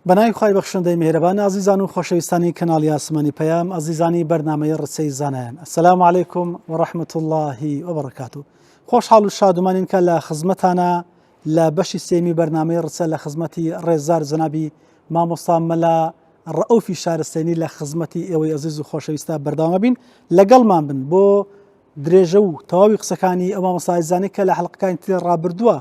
بەناوی خوای بەخشندەی میهرەبان ئازیزان و خۆشەویستانی کەناڵی ئاسمانی پەیام ئازیزانی بەرنامەی ڕسەی زانایان ئەسەلامو عەلەیکوم وەڕەحمەتوڵڵاهی وەبەڕەکاتوه. خۆشحاڵ و شادومانین کە لە خزمەتانە لە بەشی سێمی بەرنامەی ڕسە لە خزمەتی ڕێزار جەنابی مامۆستا مەلا ڕەئوفی شارستێنی لە خزمەتی ئێوەی ئەزیز و خۆشەویستە بەردەوام بین، لەگەڵمان بن بۆ درێژە و تەواوی قسەکانی ئەو مامۆستای زانی کە لە حەڵقەکانی تر ڕابردووە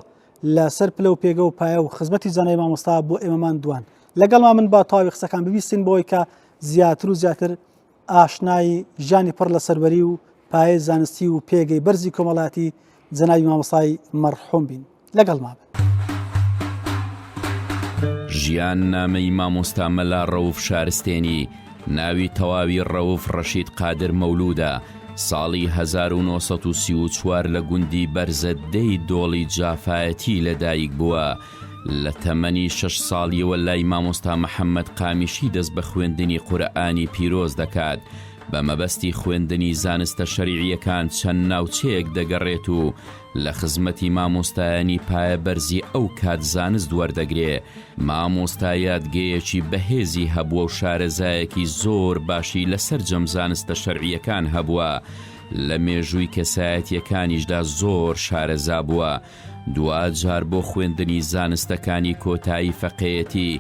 لەسەر پلە و پێگە و پایە و خزمەتی زانای مامۆستا بۆ ئێمەمان دوان. لەگەڵمان من با تەواوی قسەکان ببیستین بۆی کە زیاتر و زیاتر ئاشنای ژیانی پڕ لە سەروەری و پایەی زانستی و پێگەی بەرزی کۆمەڵاتی جەنابی مامۆستای مەرحوم بین. لەگەڵمان بن. ژیان نامەی مامۆستا مەلا ڕەوف شارستێنی، ناوی تەواوی ڕەوف ڕەشید قادر مەولودە، ساڵی 1934 لە گوندی بەرزەدەی دۆڵی جافایەتی لەدایک بووە. لە تەمەنی 6 ساڵیەوە لای مامۆستا محەممەد قامیشی دەست بە خوێندنی قورئانی پیرۆز دەکات. بە مەبەستی خوێندنی زانستە شەریعیەکان چەند ناوچەیەک دەگەڕێت و لە خزمەتی مامۆستایانی پایە بەرزی ئەو کات زانست وەردەگرێ. مامۆستا یادگەیەکی بەهێزی هەبووە و شارەزایەکی زۆر باشی لەسەر جەم زانستە شەرعیەکان هەبووە. لە مێژووی کەسایەتیەکانیشدا زۆر شارەزا بووە. دوجار بۆ خوێندنی زانستەکانی کۆتایی فەقێیەتی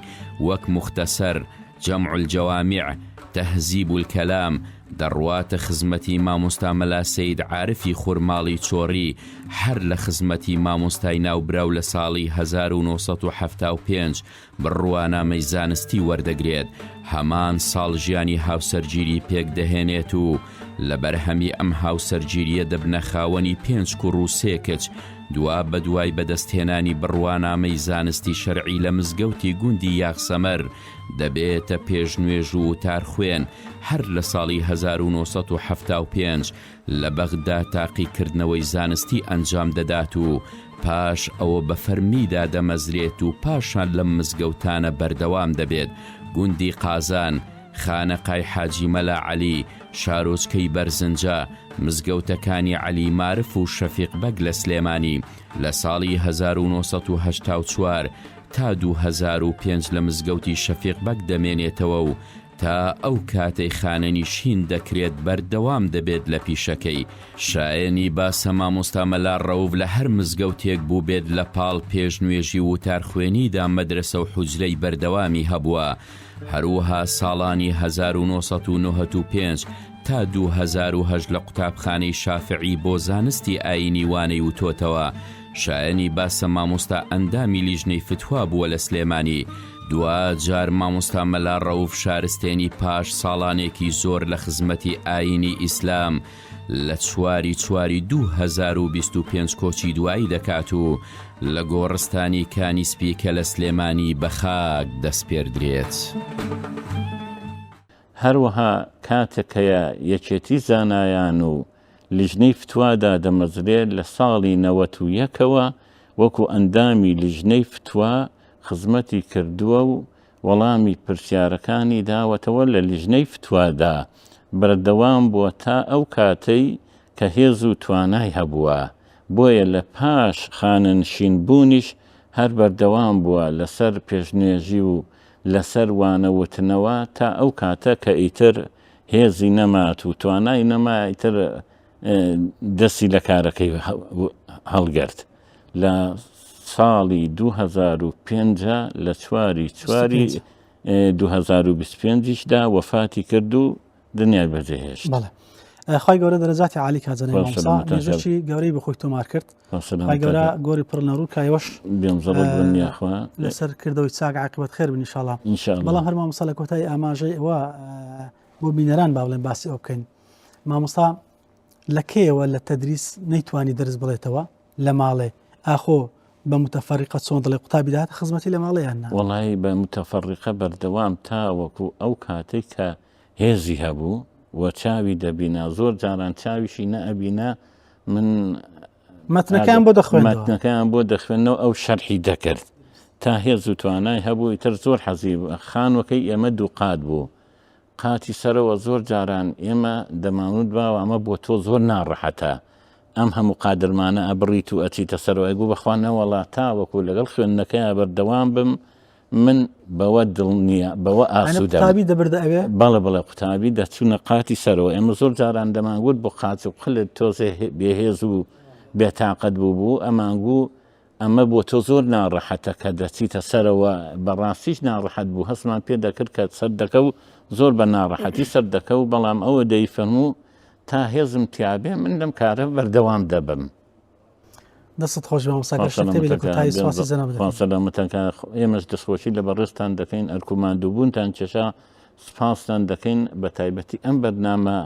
وەک مختەسەر، جەمع الجەوامع، تەهزیب الکەلام دەڕواتە خزمەتی مامۆستا مەلا سەید عارفی خورماڵی چۆڕی، هەر لە خزمەتی مامۆستای ناوبراو لە ساڵی 1975 بڕوانامەی زانستی وەردەگرێت. هەمان ساڵ ژیانی هاوسەرگیری پێک دەهێنێت و لە بەرهەمی ئەم هاوسەرگیریە دەبنە خاوەنی 5 کوڕ و 3 کچ. دوا بە دوای بەدەستهێنانی بڕوانامەی زانستی شەرعی لە مزگەوتی گوندی یاغسەمەر دەبێتە پێشنوێژ و وتارخوێن. هەر لە ساڵی 1975 لە بەغدا تاقیکردنەوەی زانستی ئەنجام دەدات و پاش ئەوە بە فەرمیدا دەمەزرێت و پاشان لەم مزگەوتانە بەردەوام دەبێت. گوندی قازان، خانەقای حاجی مەلا عەلی، شارۆچکەی بەرزنجە، مزگەوتەکانی عەلی مارف و شەفیق بەگ لە سلێمانی. لە ساڵی 1984 تا 2005 لە مزگەوتی شەفیق بەگ دەمێنێتەوە و تا ئەو کاتەی خانەنیشین دەکرێت بەردەوام دەبێت لە پیشەکەی. شایەنی باسە مامۆستا مەلا ڕەوف لە هەر مزگەوتێک بوو بێت لە پاڵ پێشنوێژی وتارخوێنیدا مەدرسە و حوجرەی بەردەوامی هەبووە. هەروەها ساڵانی 1995 تا 2008 لە قوتابخانەی شافعی بۆ زانستی ئاینی وانەی وتۆتەوە. شایەنی باسە مامۆستا ئەندامی لیژنەی فتوا بووە لە سلێمانی. دوجار مامۆستا مەلا ڕەوف شارستێنی پاش ساڵانێکی زۆر لە خزمەتی ئاینی ئیسلام لە 4/4 2025 کۆچی دوایی دەکات و لە گۆڕستانی کانیسپی کە لە سلێمانی بە خاک دەستپێردرێت. هەروەها کاتێکەیە یەکێتی زانایان و لیژنەی فتوادا دەمەزرێت لە ساڵی 91ەوە وەکو ئەندامی لیژنەی فتوا خزمەتی کردووە و وەڵامی پرسیارەکانی داوەتەوە لە لیژنەی فتوادا. بەردەوام بووە تا ئەو کاتەی کە هێز و توانای هەبووە. بۆیە لە پاش خانەنشین بوونیش هەر بەردەوام بووە لەسەر پێشنێژی و لەسەر وانەوتنەوە تا ئەو کاتە کە ئیتر هێزی نەمات و توانای نەما ئیتر دەستی لە کارەکەی هەڵگرت. لە ساڵی 2005 لە 4/4 2025دا وەفاتی کرد و دنیای بەجێهێشت. خی گەورە دەرەجاتی عالی کاجانەی مامۆستا نێژەشی گەورەی بەخۆی تۆمار کرد. خی گەورە گۆری پڕ نەڕوو کایوەش لەسەر کردەوەی چاک عاقبەت خێر بن ئینشاڵڵا. بەڵام هەر مامۆستا لە کۆتایی ئاماژەی ئەوە بۆ بینەران با بڵێن باسی ئەو بکەین. مامۆستا لە کێیەوە لە تەدریس نەیتوانی دەرس بڵێتەوە لە ماڵێ ئاخۆ بە متەفەڕیقە چۆن دەڵێ قوتابی داهاتە خزمەتی لە ماڵەیان نا؟ وەڵی بە متەفەڕیقە بەردەوام تا وەکو ئەو کاتێک کە هێزی هەبوو و چاوی دەبینا. زۆر جاران چاویشی نەئەبینا. من مەتنەکان بۆ دەخوێنەوە ئەو شەرحی دەکرد تا هێز و توانای هەبوو. ئیتر زۆر حەزی خانوەکەی ئێمە دوو قات بوو. قاتی سەرەوە زۆر جاران ئێمە دەمانوت باوە ئەمە بۆ تۆ زۆر ناڕەحەتە، ئەم هەموو قادرمانە ئەبڕیت و ئەچیتە سەرەوەی بوو بەخوانەوەڵا تاوەکو لەگەڵ خوێندنەکەی بەردەوام بم من بەوە دڵنیە بەوە ئاسوودە قوتابی دەبردە ئەوێ بەڵێ قوتابی دەچوونە قاتی سەرەوە ئێمە زۆر جاران دەمانگوت بۆ قاچ و قلت تۆزێ بێهێز و بێتاقەت بوو ئەمانگوو ئەمە بۆ تۆ زۆر ناڕەحەتە کە دەچیتە سەرەوە بەڕاستیش ناڕەحەت بوو هەستمان پێ دەکرد کە سەر دەکە و زۆر بە ناڕەحەتی سەر دەکە و بەڵام ئەوە دەیفەرموو تا هێزم تیابێ من لەم کارە بەردەوام دەبم. دەست خۆش مامۆستاکە شتێبی لە کوتایی سواسی جەناب دەکەن. سەلامەتەکە ئێمەش دەستخۆشی لە بەڕێستان دەکەین ئەرکوماندووبوونتان کێشا سپاستان دەکەین بە تایبەتی ئەم بەرنامە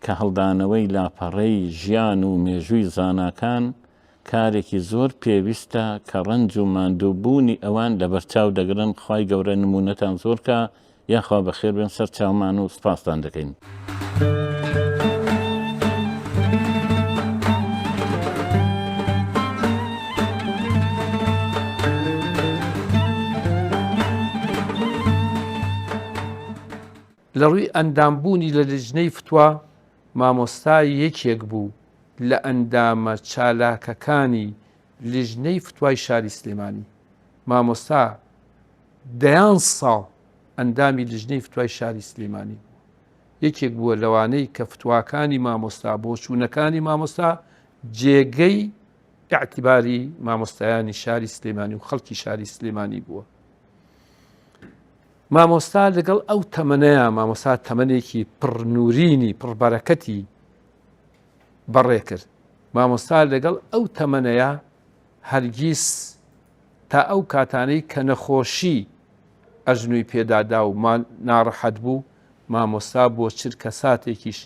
کە هەڵدانەوەی لاپەڕەی ژیان و مێژووی زاناکان کارێکی زۆر پێویستە کە ڕەنج و ماندووبوونی ئەوان لە بەرچاو دەگرن. خوای گەورە نمونەتان زۆرکە یاخوا بەخێر بێن سەر چاومان و سپاستان دەکەین. لە ڕووی ئەندامبوونی لە لجنەی فتووە مامۆستای یەکێک بوو لە ئەندامە چالاکەکانی لجنەی فتوای شاری سلێمانی. مامۆستا دەیان ساڵ ئەندامی لجنەی فتوای شاری سلێمانی یەکێک بووە لەوانەی کە فتواکانی مامۆستا بۆ چوونەکانی مامۆستا جێگەی ئاعتیباری مامۆستایانی شاری سلێمانی و خەڵکی شاری سلێمانی بووە. مامۆستا لەگەڵ ئەو تەمەنەیە مامۆستا تەمەنێکی پڕنورینی پڕبەرەکەتی بەڕێ کرد. مامۆستا لەگەڵ ئەو تەمەنەیە هەرگیز تا ئەو کاتانەی کە نەخۆشی ئەژنووی پێدادا و ناڕەحەت بوو مامۆستا بۆ چرکە ساتێکیش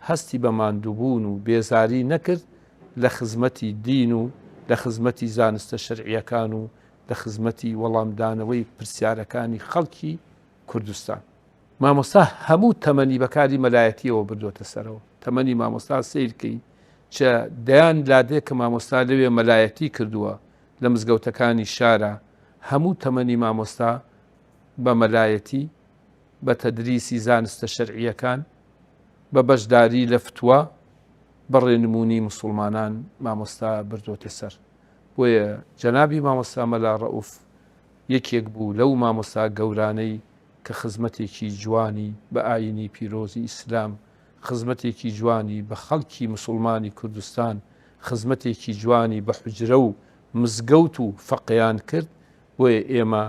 هەستی بە ماندووبوون و بێزاری نەکرد لە خزمەتی دین و لە خزمەتی زانستە شەرعیەکان و لە خزمەتی وەڵامدانەوەی پرسیارەکانی خەڵکی کوردستان. مامۆستا هەموو تەمەنی بەکاری مەلایەتیەوە بردوۆتە سەرەوە. تەمەنی مامۆستا سیرکەی چە دەیان لادێ کە مامۆستا لەوێ مەلایەتی کردووە لە مزگەوتەکانی شارە هەموو تەمەنی مامۆستا بە مەلایەتی بە تەدریسی زانستە شەرعیەکان بە بەشداری لە فتووە بەڕێنمونی موسڵمانان مامۆستا بردوۆتە سەر. بۆیە جەنابی مامۆستا مەلا ڕەئوف یەکێک بوو لەو مامۆستا گەورانەی کە خزمەتێکی جوانی بە ئاینی پیرۆزی ئیسلام، خزمەتێکی جوانی بە خەڵکی موسڵمانی کوردستان، خزمەتێکی جوانی بە حوجرە و مزگەوت و فەقیان کرد. بۆیە ئێمە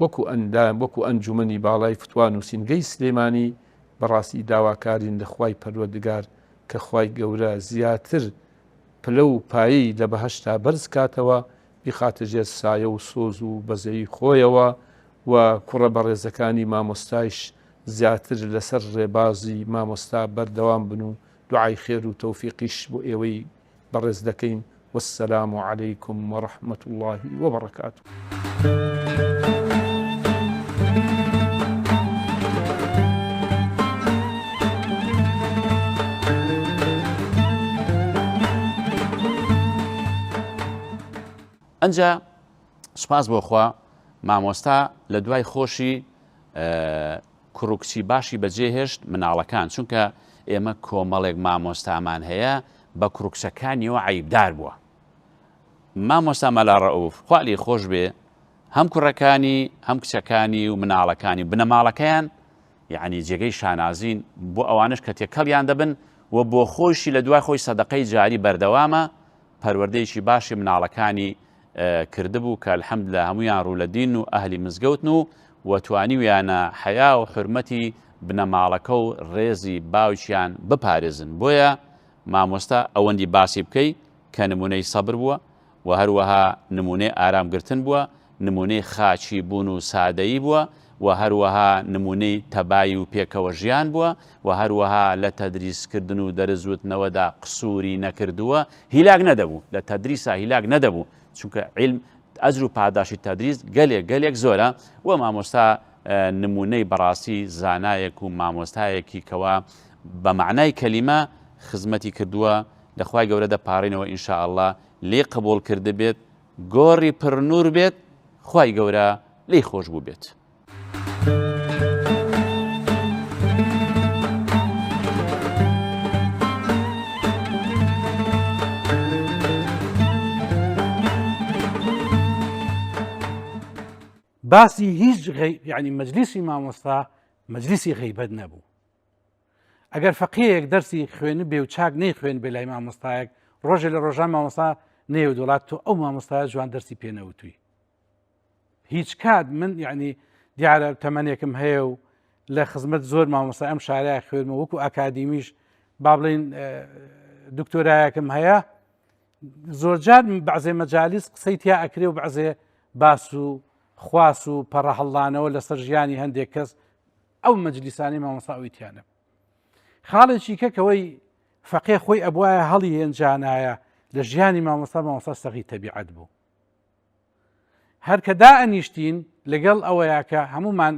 وەکو ئەندام وەکو ئەنجومەنی باڵای فتوان و سینگەی سلێمانی بەڕاستی داواکارین لە خوای پەروەردگار کە خوای گەورە زیاتر پلە و پایی لە بەهەشتا بەرز کاتەوە بخاتە ژێر سایە و سۆز و بەزەی خۆیەوە و کوڕە بەڕێزەکانی مامۆستایش زیاتر لەسەر ڕێبازی مامۆستا بەردەوام بن و دوعای خێر و تەوفیقیش بۆ ئێوەی بەڕێز دەکەین. والسلام عليكم ورحمة الله وبركاته. ئەنجا سوپاس بۆ خوا مامۆستا لە دوای خۆشی کوڕکچی باشی بەجێهێشت مناڵەکان، چونکە ئێمە کۆمەڵێک مامۆستامان هەیە بە کوڕکچەکانیەوە عیبدار بووە. مامۆستا مەلا ڕەئوف خوا لێی خۆش بێ هەم کوڕەکانی هەم کچەکانی و مناڵەکانی بنەماڵەکەیان یعنی جێگەی شانازین بۆ ئەوانش کە تێکەڵیان دەبن و بۆ خۆشی لە دوای خۆی سەدەقەی جاری بەردەوامە پەروەردەیەکی باشی مناڵەکانی کردبوو کە الحەمدلله هەمویان ڕوو لە دین و ئەهلی مزگەوتن و وەتوانیویانە حیا و حرمەتی بنەماڵەکە و ڕێزی باوکیان بپارێزن. بۆیە مامۆستا ئەوەندی باسی بکەی کە نمونەی سەبر بووە و هەروەها نمونەی ئارامگرتن بووە، نمونەی خاچی بوون و سادەیی بووە و هەروەها نمونەی تەبایی و پێکەوە ژیان بووە و هەروەها لە تەدریسکردن و دەرزوتنەوەدا قسووری نەکردووە، هیلاک نەدەبوو، لە تەدریسا هیلاک نەدەبوو، چونکە عیلم ئەجر و پاداشی تەدریس گەلێک زۆرە و مامۆستا نمونەی بەڕاستی زانایەک و مامۆستایەکی کەوا بە معنای کەلیمە خزمەتی کردووە. لە خوای گەورە دەپارڕینەوە ئینشاء الله لێ قبول کرده بێت، گۆڕی پڕنور بێت، خوای گەورە لێی خۆش بوو بێت. باسی هیچ یعنی مەجلیسی مامۆستا مەجلیسی غیبەت نەبوو. ئەگەر فەقیهەیەک دەرسی خوێن بێ و چاک نەی خوێن بێ لای مامۆستایەک ڕۆژێ لە ڕۆژان مامۆستا نێو دەڵات تۆ ئەو مامۆستایە جوان دەرسی پێنەوتوی. هیچ کات من یعنی دیارە تەمەنێکم هەیە و لە خزمەت زۆر مامۆستا ئەم شارای خوێنمە وەکو ئاکادیمیش با بڵێن دکتۆرایەکم هەیە زۆرجار بەعزێ مەجالیس قسەی تیا ئەکرێ و بەعزێ باس و خواس و پەڕەهەڵدانەوە لەسەر ژیانی هەندێک کەس ئەو مەجلیسانی مامۆستا ئەویتیانە. خاڵێکی کەکەوەی فەقێ خۆی ئەبوایە هەڵی هێنجانایە لە ژیانی مامۆستا سەغی تەبیعەت بوو. هەر کە دائەنیشتین لەگەڵ ئەوەیە کە هەمومان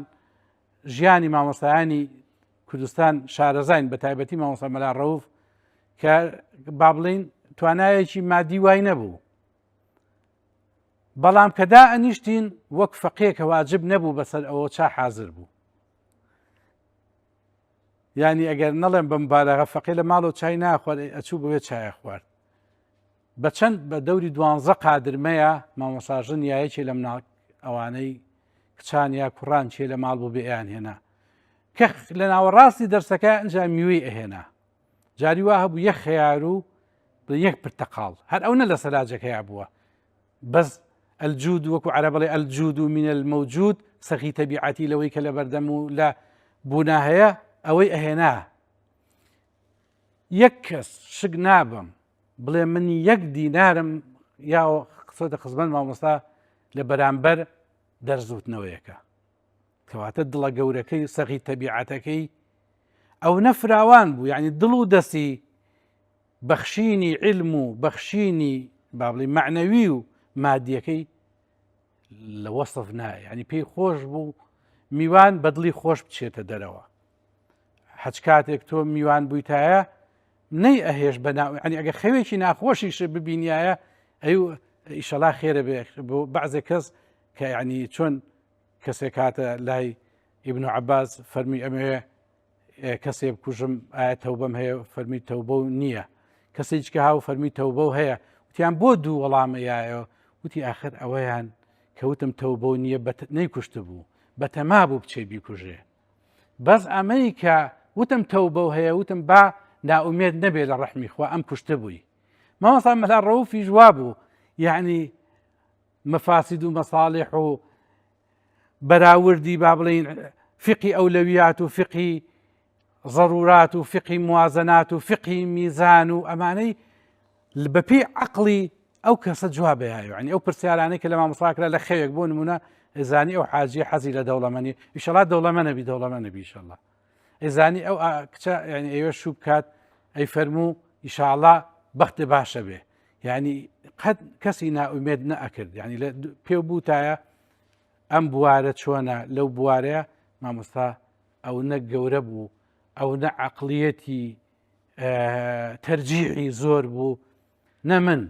ژیانی مامۆستایانی کوردستان شارەزاین بە تایبەتی مامۆستا مەلا ڕەوف کە با بڵێن توانایەکی مادی وای نەبوو. بەڵام کە دائەنیشتین وەک فەقێکە واجب نەبوو بەسەر ئەوە چا حازر بوو. یعنی ئەگەر نەڵێم بە مبالەغە فەقێ لە ماڵ و چای ناخوارد ئەچوو بەوێ چایە خوارد. بە چەند بە دەوری 12 قادرمەیە مامۆساژن یایەکی لە مناڵ ئەوانەی کچان یا کوڕان چێ لە ماڵ بوو بێیان هێنا کە لە ناوەڕاستی دەرسەکە ئەنجا میوەی ئەهێنا. جاری وا هەبوو یەک خەیار و یەک پرتەقاڵ هەر ئەو نە لە سەلاجەکەیا بووە بەس الجود وەکو عەرە بڵێ الجود من المەوجود سەخی تەبیعەتی لەوەی کە لە بەردەم و لە بوونا هەیە ئەوەی ئەهێنا. یەک کەس شک نابم بڵێ من یەک دینارم یا قسەتە خزمەت مامۆستا لە بەرامبەر دەرزوتنەوەیەکە کەواتە دڵە گەورەکەی سەخی تەبیعەتەکەی ئەو نەفراوان بوو. یعنی دڵ و دەستی بەخشینی علم و بەخشینی با بڵێ معنەوی و مادیەکەی لە وەسف نایە. یعنی پێی خۆش بوو میوان بەدڵی خۆش بچێتە دەرەوە. حەج کاتێک تۆ میوان بوویتایە نەی ئەهێش بەناو ینی ئەگە خەوێکی ناخۆشیش ببینایە ئەو ئیشەڵا خێرە بێ بۆ بەعزێ کەس کە یعنی چۆن کەسێک کاتە لای ئیبن عەباس فەرمی ئەمەوێ کەسێ بکوژم ئایا تەوبەم هەیە فەرمی تەوبە و نییە. کەسێککە هاو فەرمی تەوبە و هەیە وتیان بۆ دوو وەڵامەیایەوە وتی ئاخر ئەوەیان کەوتم تەوبە و نییە نەیکوشت بوو بەتەما بوو بچێ بیکوژێ. بەس ئەمەی کە وتم تەوبە و هەیە وتم با ناومێت نەبێ لە ڕەحمی خوا ئەم کوشتە بووی. مامۆستا مەلا ڕەوفی جوا بوو یعنی مەفاسید و مەساڵح و بەراوردی با بڵێن فقی ئەولەویات و فقی ضرورات و فقی موازنات و فقی میزان و ئەمانەی بەپێی عەقڵی ئەو کەسە جواب هەیە. یعنی ئەو پرسیارانەی کە لە مامۆستا کرا لە خەوێک بۆ نمونە ئەزانی ئەو حاجی حەزی لە دەوڵەمەنی ئیشەڵا دەوڵەمە نەبی ئیشەڵا ئەزانی ئەو کچە ینی ئێوە شوو بکات ئەی فەرموو ئیشاءڵڵا بەختێ باشە بێ. یعنی قەت کەسی ناومێد نەئەکرد. یعنی لە پێو بووتایە ئەم بوارە چۆنە لەو بوارەیە مامۆستا ئەو نە گەورە بوو ئەو نە عەقڵیەتی تەرجیعی زۆر بوو نە من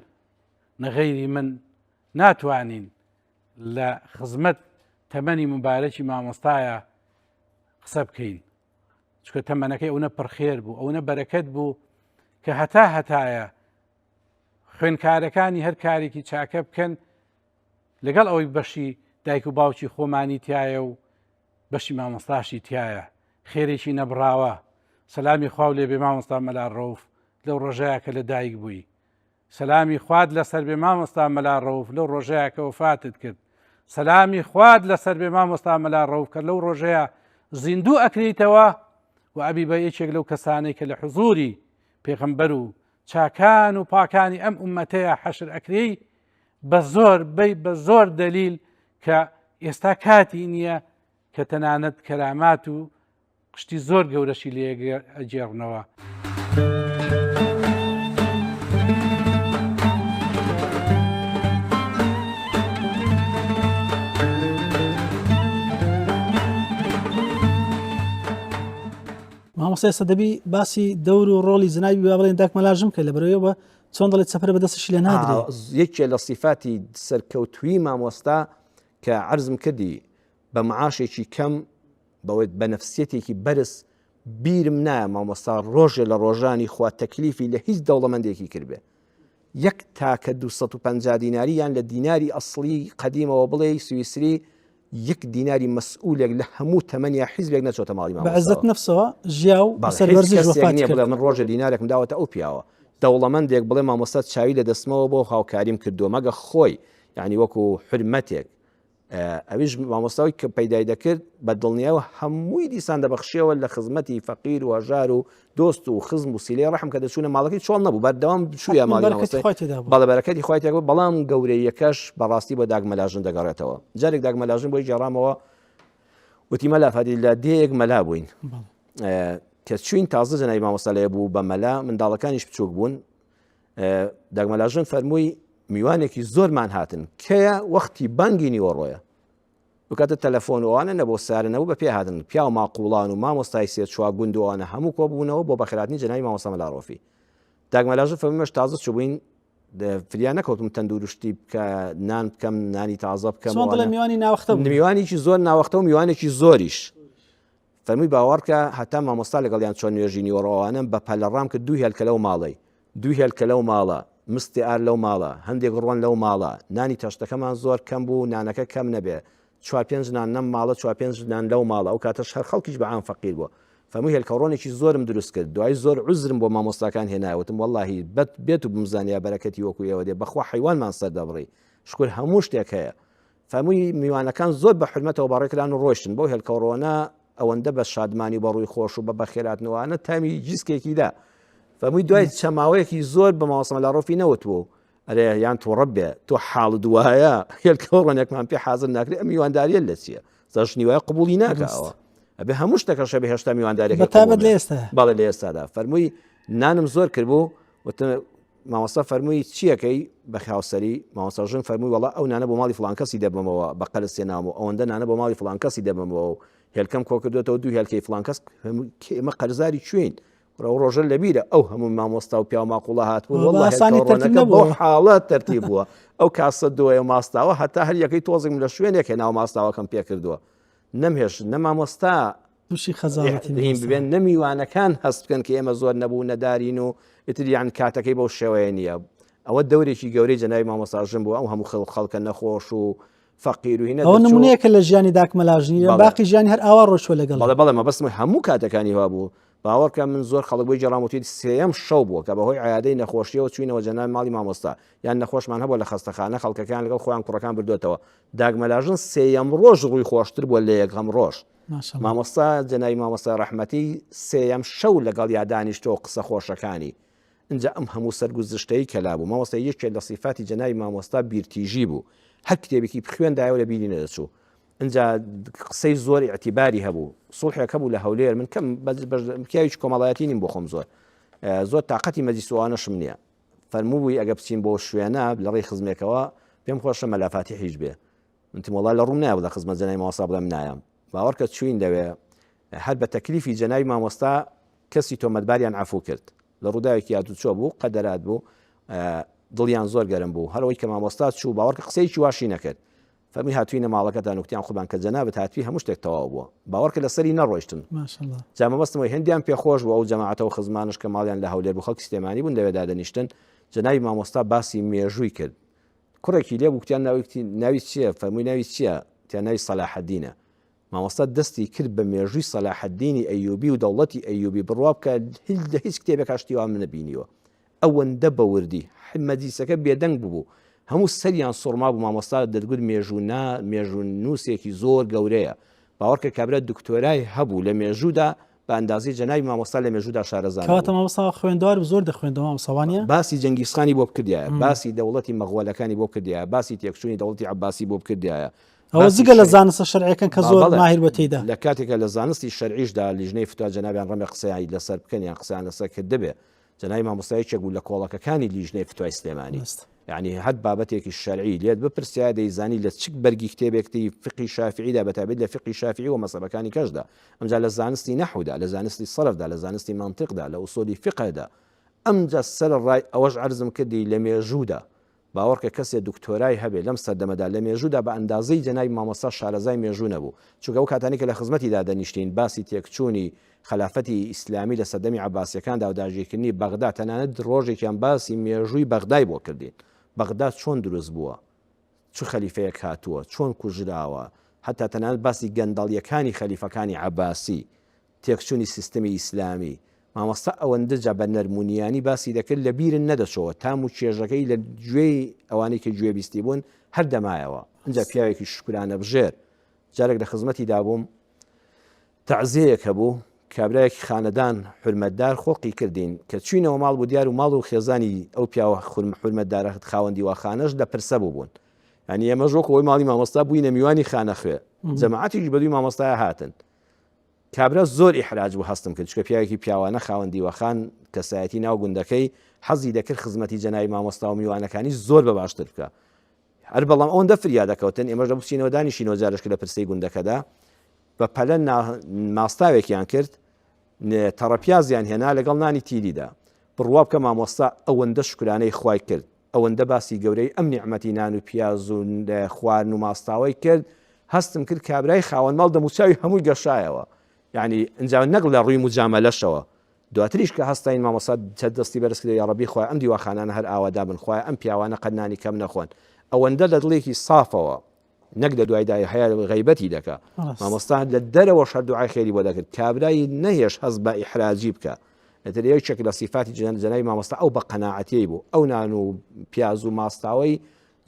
نەغەیری من ناتوانین لە خزمەت تەمەنی مبارەکی مامۆستایە قسە بکەین چکە تەمەنەکەی ئەوە پڕخێر بوو ئەوە بەرەکەت بوو کە هەتایە خوێنکارەکانی هەر کارێکی چاکە بکەن لەگەڵ ئەوەی بەشی دایک و باوکی خۆمانی تایە و بەشی مامۆستاشی تایە خێرێکی نەبراوە. سەلامی خوا لێ بێ مامۆستا مەلا ڕەوف لەو ڕۆژەیە کە لە دایک بووی. سەلامی خواد لەسەر بێ مامۆستا مەلا ڕەوف لەو ڕۆژەیە کە وفاتت کرد. سەلامی خواد لەسەر بێ مامۆستا مەلا ڕەوف کە لەو ڕۆژەیە زیندوو ئەکریتەوە و ئەبی بە یەکێک لەو کەسانەی کە لە حوزوری پێغەمبەر و چاکان و پاکانی ئەم ئومەتەیە حەشر ئەکری بە زۆر دەلیل کە ئێستا کاتی نییە کە تەنانەت کەرامات و قشتی زۆر گەورەشی لێ ئەجێڕنەوە. مامۆستا سەدەبی باسی دەور و ڕۆڵی زناوی با بڵێن داکمەلاژم کە لە بەرەوەیەوە چۆن دەڵێت سەفرە بەدەستشی لێ نادرێ. یەکێ لە صیفاتی سەرکەوتووی مامۆستا کە عەرزم کردی بە معاشێکی کەم بەوەی بە نەفسیەتێکی بەرز بیرم نایە مامۆستا ڕۆژێ لە ڕۆژانی خوا تەکلیفی لە هیچ دەوڵەمەندێکی کردبێ یەک تاکە 250 دیناری یان لە دیناری ئەسڵی قەدیمەوە بڵێ سویسری 1 دیناری مەسئولێک لە هەموو تەمەنیا حیزبێک نەچۆتە ماڵی مامۆستا بەعزت نفسەوە ژیا و بەسەروەرزیش وفات بڵێ کرد. من ڕۆژە دینارێکم داوەتە ئەو پیاوە دەوڵەمەندێک بڵێ مامۆستا چاوی لە دەستمەوە بۆ هاوکاریم کردو مەگە خۆی یعنی وەکو حرمەتێک ئەویش مامۆستاوی کە پەیدای دەکرد بە دڵنیاوە هەمووی دیسان دەبەخشیەوە لە خزمەتی فەقیر و هەژار و دۆست و خزم و سیلەی ڕەحم کە دەچوونە ماڵەکەی چۆڵ نەبوو بەردەوام شوویە ماڵی بەڵە بەرەکەتی خۆی تێک بەڵام گەورەیەکەش بەڕاستی بە داگمەلاژن دەگەڕێتەوە جارێک داگمەلاژن بۆی جێڕامەوە وتی مەلا فەدی لە دەیەک مەلا بووین کە چوین تازە جەنابی مامۆستا لێ بوو بە مەلا منداڵەکانیش بچووک بوون داگمەلاژن فەرمووی میوانێکی زۆرمان هاتن کەیە وەختی بانگی نیوەڕۆیە وکاتە تەلەفۆنوانە نەبۆ سارنەوە بە پێ هاتن پیا و ماقوڵان و مامۆستای سێ چوا گوندوانە هەموو کۆبوونەوە بۆ بەخێراتنی جەنابی مامۆستا مەلاڕۆفی داگمەلاژن فەرموویمەش تازە چوو بووین فریان نەکەوتم تەندروشتی بکە نان بکەم نانی تازە بکەم میوانی ناوەختە میوانێکی زۆر ناوەختە و میوانێکی زۆریش فەرمووی باوەڕکە هەتا مامۆستا لەگەڵیان چۆن نوێژی نیوەڕۆوانم بە پەلەڕام کە دوو هێلکە لەو ماڵی دوو هێلکە لەو ماڵە مستی ئار لەو ماڵە هەندێک ڕۆن لەو ماڵە نانی تەشتەکەمان زۆر کەم بوو نانەکە کەم نەبێ 4-5 نان نەم ماڵە 4-5 نان لەو ماڵە ئەو کاتەش هەر خەڵکیش بەعام فەقیر بووە فەرمووی هێلکەڕۆنێکی زۆرم دروست کرد دوای زۆر عوزرم بۆ مامۆستاکان هێناوتم وەڵڵاهی بێت و بمزانیا بەرەکەتی وەکو ئێوە دێ بەخوا حیوانمان سەر دەبڕی شکر هەموو شتێک هەیە فەرمووی میوانەکان زۆر بە حرمەتەوە بەڕێکران و ڕۆیشتن بۆ هێلکەڕۆنە ئەوەندە بە شادمانی بەڕووی خۆش و بە بەخێراتنەوەوانە تامی جیسکێکیدا فەرمووی دوای چەماوەیەکی زۆر بە مامۆستا مەلاڕۆفی نەوتبوو ئەرێ یان تۆ ڕەبێ تۆ حاڵ دوایە هێلکەڕۆنێکمان پێ حازر ناکرێ ئەم میوانداریە لە چییە زەشنیوای قبولی ناکەوە ئەبێ هەموو شتەکە شەبێ هێشتا میواندارێک بەتابەت لە ئێستا باڵێ لە ئێستادا فەرمووی نانم زۆر کردبوو مامۆستا فەرمووی چیەکەی بە خاوسەری مامۆستاژن فەرمووی وەڵا ئەو نانە بۆ ماڵی فڵان کەسی دەبمەوە بە قەرز سێنام و ئەوەندە نانە بۆ ماڵی فڵان کەسی دەبمەوە و هێلکەم کۆ کردوێتەوە دوو هێلکەی فڵان کەس ئێمە قەرزاری کوێین ڕۆژە لەبیرە ئەو هەموو مامۆستا و پیا و ماقوڵە هاتبوو بۆ حاڵەت تەرتیب بووە ئەو کاسە دووە ماستاوە هەتا هەر یەکەی تۆزم لە شوێنێک هێناو ماستاوەکەم پێ کردووە نەمهێش نەمامۆستا تووشی خەزانەتی ببێن نەمیوانەکان هەست بکەن کە ئێمە زۆر نەبوو نەدارین و ئیتریان کاتەکەی بەو شێوەیە نییە ئەوە دەورێکی گەورەی جەنابی مامۆستاژن بوو ئەو هەموو خەڵکە نەخۆش و فەقیر و هینە ئەوە نمونەیەکە لە ژیانی داکمەلاژنی باقی ژیانی هەر ئاوا ڕۆژوە لەگەڵ بەڵێ مەبەستمە هەموو کاتەکانی وا بوو باوەڕکە من زۆر خەڵک بۆی جێڕاموتی سێەم شەو بووە کە بەهۆی عادەی نەخۆشیەوە چوینەوە جەنابی ماڵی مامۆستا یان نەخۆشمان هەبوو لە خەستەخانە خەڵکەکان لەگەڵ خۆیان کوڕەکان بردوێتەوە داگمەلاژن سێەم ڕۆژ ڕووی خۆشتر بووە لە یەکەم ڕۆژ مامۆستا جەنابی مامۆستا ڕەحمەتی سێەم شەو لەگەڵ یادانیشتەوە قسە خۆشەکانی اینجا ئەم هەموو سەرگوزشتەی کەلا بوو مامۆستا یەکێک لە صیفاتی جەنابی مامۆستا بیرتیژی بوو هەر کتێبێکی خوێندایەوە لە بیری نەدەچوو اینجا قسەی زۆر ئەعتیباری هەبوو سوڵحێک هەبوو لە هەولێر من کەم پیاویش کۆمەڵایەتی نیم بۆ خۆم زۆر تااقەتی مەجلیسوانەشم نییە فەرمووی ئەگە بچین بۆ شوێنە لە ڕێی خزمێکەوە پێم خۆشە مەلافاتی هیچ بێ منتم وڵای لە ڕوون نایە لە خزمەت جەنابی مامۆستا بڵێم نایەم باوەڕکە چوین لەوێ هەر بە تەکلیفی جەنابی مامۆستا کەسی تۆمەتباریان عەفو کرد لە ڕووداوێکی یادوچۆ بوو قەدەرات بوو دڵیان زۆر گەرم بوو هەرەوەی کە مامۆستا چوو باوەڕکە قسەیەکی واشی نەکرد فەرمی هاتووینە ماڵەکەتان وکتیان خوبان کە جەنابەت هاتووی هەموو شتێک تەواو بووە باوەڕکە لەسەری نەڕۆیشتن جا مەبەستمەوەی هەندیان پێخۆش بوو ئەو جەماعەتەوە خزمانش کە ماڵیان لە هەولێر بوو خەڵکی سلێمانی بوون لەوێدا دەنیشتن جەنابی مامۆستا باسی مێژووی کرد کوڕێکی لێ بوو کتیان ناوی چییە فەرمووی ناوی چییە تیان ناوی سەلاحەدینە مامۆستا دەستی کرد بە مێژووی سەلاحەدینی ئەیوبی و دەوڵەتی ئەیوبی بڕوا بکە لە هیچ کتێبێک هەشتیوا من نەبینیوە ئەوەندە بە وردی مەجلیسەکە بێدەنگ بوو هەموو سەریان سوڕما بوو مامۆستا دەرگوت مێژوو نووسێکی زۆر گەورەیە باوەڕکە کابرا دکتۆرای هەبوو لە مێژوودا بە ئەندازی جەنابی مامۆستا لە مێژوودا شارەزان کەواتە مامۆستا خوێندەوار زۆر دەخوێندەوە مامۆستاوانیە باسی جەنگیزخانی بۆ بکردایە باسی دەوڵەتی مەغوڵەکانی بۆ بکردایە باسی تێکچوونی دەوڵەتی عەباسی بۆ بکردایە ئەوە جگە لە زانستە شەرعیەکان کە زۆر ماهیر بە تێیدا لە کاتێکە لە زانستی شەرعیشدا لیژنەی فتوا جەنابیان ڕەمی قسەیان لەسەر بکەن یان قسەیان لەسەر کرد دەبێ جەنابی مامۆستایەکێک بوو لە کۆڵەکەکانی لیژنەی فتوای سلێمانی یعنی هەر بابەتێکی شەرعی لێت بپرسیا دەیزانی لە چ بەرگی کتێبێکتی فقی شافعیدا بەتابێت لە فقی شافعی و مەسەبەکانی کەشدا ئەمجا لە زانستی نەحودا لە زانستی سەرفدا لە زانستی منطقدا لە ئوسولی فقهدا ئەمجا سەر ڕای ئەوەش عەرزم کردی لە مێژوودا باوەڕکە کەسێ دکتۆرای هەبێ لەم سەردەمەدا لە مێژوودا بە ئەندازەی جەنابی مامۆستا شارەزای مێژوو نەبوو چونکە ئەو کاتانی کە لە خزمەتیدا دەنیشتین باسی تێکچوونی خلافەتی ئیسلامی لە سەردەمی عەباسیەکاندا و داژێکردنی بەغدا تەنانەت ڕۆژێکیان باسی مێژووی بەغدای بۆ کردین بەغدا چۆن دروست بووە چ خەلیفەیەک هاتووە چۆن کوژراوە حتا تەنانەت باسی گەندەڵیەکانی خەلیفەکانی عەباسی تێکچوونی سیستەمی ئیسلامی مامۆستا ئەوەندە جا بە نەرمونیانی باسی دەکرد لە بیرن نەدەچەوە تام و چێژەکەی لە گوێی ئەوانەی کە گوێبیستی بوون هەر دەمایەوە ئەجا پیاوێکی شکرانە بژێر جارێک لە خزمەتی دابووم تەعزیەیەک هەبوو کابرایەکی خانەدان حرمەتدار خۆقی کردین کە چوینەوە ماڵ بوو دیار و ماڵ و خێزانی ئەو پیاوە حرمەتدارە خاوەندی واخانەش لە پرسە بوون ینی ئێمە ژۆکەوەی ماڵی مامۆستا بووینە میوانی خانە خوێ جەماعەتێکی بەدووی مامۆستایە هاتن کابرا زۆر ئیحراج بوو هەستم کرد چکە پیاوێکی پیاوانە خاوەندی وەخان کەسایەتی ناو گوندەکەی حەزی دەکرد خزمەتی جەنابی مامۆستا و میوانەکانی زۆر بە باشتر بکە هەر بەڵام ئەوەندە فریادەکەوتن ئێمەش دەبچینەوە دانیشینەوە جارشکە لە پرسەی گوندەکەدا بە پەلە ماستاوێکیان کرد تەڕەپیازیان هێنا لەگەڵ نانی تیریدا بڕوا بکە مامۆستا ئەوەندە شکرانەی خوای کرد ئەوەندە باسی گەورەی ئەم نیعمەتی نان و پیاز و خوارد و ماستاوی کرد هەستم کرد کابرای خاوەن ماڵ دەموچاوی هەمووی گەشایەوە یعنی ئەنجا نەک لە ڕووی مجامەلەشەوە دواتریش کە هەستاین مامۆستا چەند دەستی بەرز کرد یا ڕەبی خوای ئەم دیواخانانە هەر ئاوادا بن خوای ئەم پیاوانە قەت نانی کەم نەخۆن ئەوەندە لە دڵێکی صافەوە نەک لە دوایدای هەیە غەیبەتی دەکا مامۆستا لە دەرەوە شەر دوعای خێری بۆ دەکرد کابرایی نەهێش هەز بە ئیحراجی بکە ئەتر یەکێک لە سیفاتی جەنابی مامۆستا ئەو بە قەناعەتی بوو ئەو نان و پیاز و ماستاوی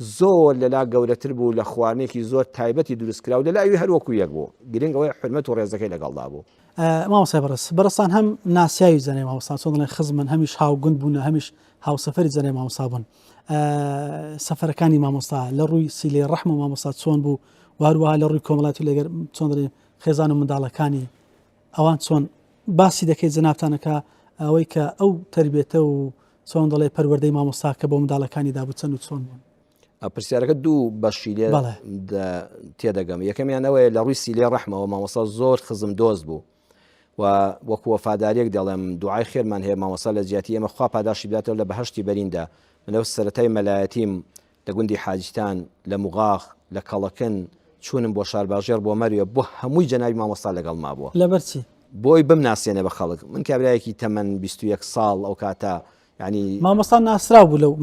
زۆر لەلا گەورەتر بوو لە خواردنێکی زۆر تایبەتی دروستکرا و لەلاوی هەروەکو یەک بوو گرنگ ئەوەی حرمەت و ڕێزەکەی لەگەڵدا بوو مامۆستا بەڕستان هەم ناسیاوی زەنێ مامۆستا چۆن دەڵێن خزمن هەمیش هاوگوند بوون هەمیش هاوسەفەری زەنێ مامۆستا بوون سەفەرەکانی مامۆستا لە ڕووی سیلێ ڕەحم و مامۆستا چۆن بوو واروها لە ڕووی کۆمەڵاتی لەگەر چۆن دەڵێن خێزان و منداڵەکانی ئەوان چۆن باسی دەکەیت جەنابتانەکە ئەوەی کە ئەو تربێتە و چۆن دەڵێ پەروەردەی مامۆستا کە بۆ منداڵەکانی دابوو چەند و چۆن بوون پرسیارەکە دوو بەشی لێ تێدەگەم یەکەمیان ئەوەیە لە ڕووی سیلێ ڕەحمەوە مامۆستا زۆر خزم دۆست بوو و وەکو وەفاداریەک دەڵێم دوعای خێرمان هەیە مامۆستا لە جیاتی ئێمە خوا پاداشی بداتەوە لە بەهەشتی بەریندا منەوە سەرەتای مەلایەتیم لە گوندی حاجتان لە موغاخ لە کەڵەکن چوونم بۆ شارباژێر بۆ مەریوە بۆ هەمووی جەنابی مامۆستا لەگەڵ مابووە لەبەرچی بۆی بمناسیێنێ بە خەڵک من کابرایەکی تەمەن 21 ساڵ ئەو کاتە ینی مامۆستا ناسراو بوو لەو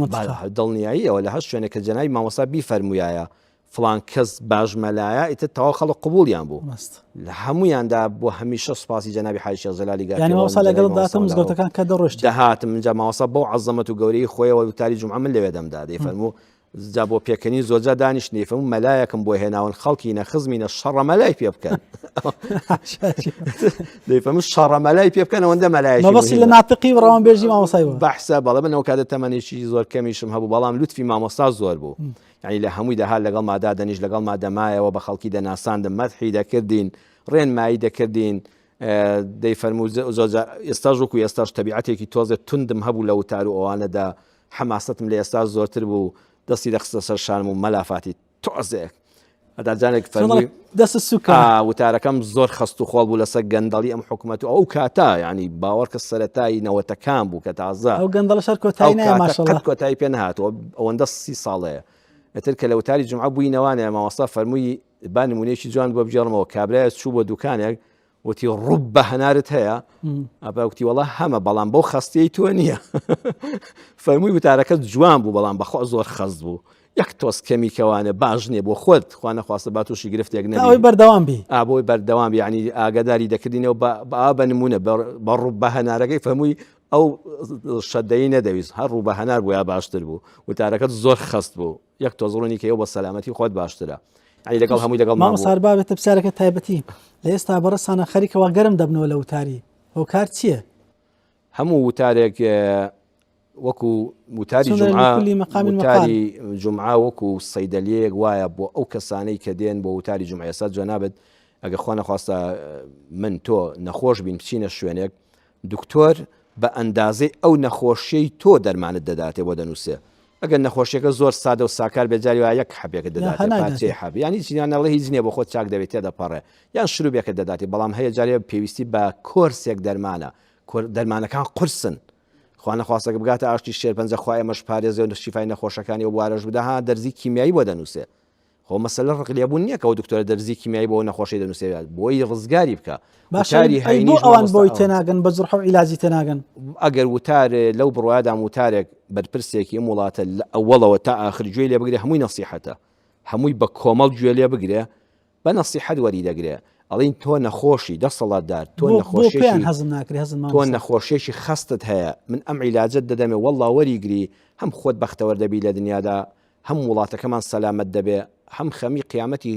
دڵنیاییەوە لە هەست شوێنە کە جەنابی مامۆستا بیفەرموایە فڵان کەس باش مەلایە ئیتر تەواو خەڵک قبوڵیان بوو لە هەمویاندا بۆ هەمیشە سوپاسی جەنابی حاجی شێخ جەلالی گاتی یعنی مامۆستا لەگەڵ داتە مزگەوتەکان کە دەڕۆشت دەهاتم اینجا مامۆستا بۆ عەزەمەت و گەورەی خۆیەوە وتاری جومعە من لەوێ دەمدا دەیفەرموو جا بۆ پێکەنی زۆرجا دانیشتنی فەرموو مەلایەکم بۆ هێناون خەڵکینە خزمینە شەڕە مەلای پێ بکەن دەیفەرموو شەڕە مەلای پێ بکەن ئەوەندە مەلایەکی مەبەستی لە ناتقی ڕەوانبێژی مامۆستایەوە بەحسە بەڵێ من ئەو کاتە تەمەنێکی زۆر کەمیشم هەبوو بەڵام لوتفی مامۆستا زۆر بوو یعنی لە هەمووی دەهات لەگەڵ مادا دەنیش لەگەڵ مادەمایەوە بە خەڵکی دەناساندم مەدحی دەکردین ڕێنمایی دەکردین دەیفەرموو ئێستاژ وەکو ئێستاش تەبیعەتێکی تۆزێ توندم هەبوو لە وتار و ئەوانەدا حەماسەتم لە ئێستا زۆرتر بوو دەستی دەخستە سەر شانم و مەلافاتی تۆزێک هەداجانێک فەرمووی دەست سوکە وتارەکەم زۆر خەست و خۆڵ بوو لەسەر گەندەڵی ئەم حکوومەت و ئەو کاتا ینی باوەڕ کە سەرەتایی نەوەتەکان بوو کە تازە ئەو گەندەڵە شەر کۆتایی نایە ماشەڵڵا کۆتایی پێ نهاتەوە ئەوەندە 30 ساڵەیە ئەتر کە لە وتاری جومعە بووینەوانێ مامۆستا فەرمووی با نمونەیەکی جوان بۆ بجێڕمەوە کابرایە چوو بۆ دوکانێک وتی ڕوب بە هەنارت هەیە ئەباوتی وەڵا هەمە بەڵام بۆ خەستەی تۆ نییە فەرمووی وتارەکە جوان بوو بەڵام بەخوا زۆر خەست بوو یەک تۆس کەمی کەوانە باش نییە بۆ خۆت خوا نەخواستە با تووشی گرفتێک نەبی ئەوەی بەردەوام بی بۆی بەردەوام ینی ئاگاداری دەکردینەوە بە نمونە بە ڕوب بە هەنارەکەی فەرمووی ئەو شەدەی نەدەویست هەر ڕوو بە هەنار بووە باشتر بوو وتارەکەت زۆر خەست بوو یەک تۆزڕۆنی کە ئەو بە سەلامەتی خۆت باشترە ئەی لەگەڵ هەمووی لەگەڵ مامۆستا بابێتە پرسیارەکە تایبەتی لە ئێستا بەڕەسانە خەریکەوە گەرم دەبنەوە لە وتاری ئەو کار چییە؟ هەموو وتارێک وەکو وتاری جومعە وەکو سەیدەلیەک وایە بۆ ئەو کەسانەی کە دێن بۆ وتاری جومعە ئێستا جوان نابێت ئەگە خوا نەخواستە من تۆ نەخۆش بین بچینە شوێنێک دکتۆر بە ئەندازەی ئەو نەخۆشیەی تۆ دەرمانت دەداتێ بۆ دەنووسێ ئەگەر نەخۆشیەکە زۆر سادە و ساکار بێجاری وایە یەک حەبێکە دەداتێ حەب ینی چیان نەڵێ هیچ نییە بۆ خۆت چاک دەوێت تێدەپەڕێ یان شروبێکە دەداتی بەڵام هەیە جارێ پێویستی بە کۆرسێک دەرمانە دەرمانەکان قورسن خوا نەخواستەکە بگاتە ئاشتی شێر پەنجە خوای ئەمەش پارێزێ و شیفای نەخۆشەکانی و بوارەش بدەها دەرزی کیمیایی بۆ دەنووسێ خۆ مەسەلە ڕقلێبوون نییە کە ئەو دکتۆرە دەرزی کیمیایی بۆ نەخۆشی دەنووسێت بۆی ڕزگاری بکە باشاری هەینی ئەوان بۆی تێناگەن بە جوڕحە و عیلاجی تێناگەن ئەگەر وتار لەو بڕوادا وتارێک بەرپرسێکی ئەم وڵاتە ئەوڵەوە تا ئاخر گوێ لێ بگرێ هەمووی نەسیحەتە هەمووی بە کۆمەڵ گوێ لێ بگرێ بە نەسیحەت وەری دەگرێ ئەڵین تۆ نەخۆشی دەسەڵاتدار تۆ پێیان هەزم ناکری هەزم تۆ نەخۆشیێکی خستت هەیە من ئەم عیلاجت دەدەمێ وەڵڵا وەریگری هەم خۆت بەختەوە دەبی لە دنیادا هەم وڵاتەکەمان سەلامەت دەبێ هەم خەمی قیامەتی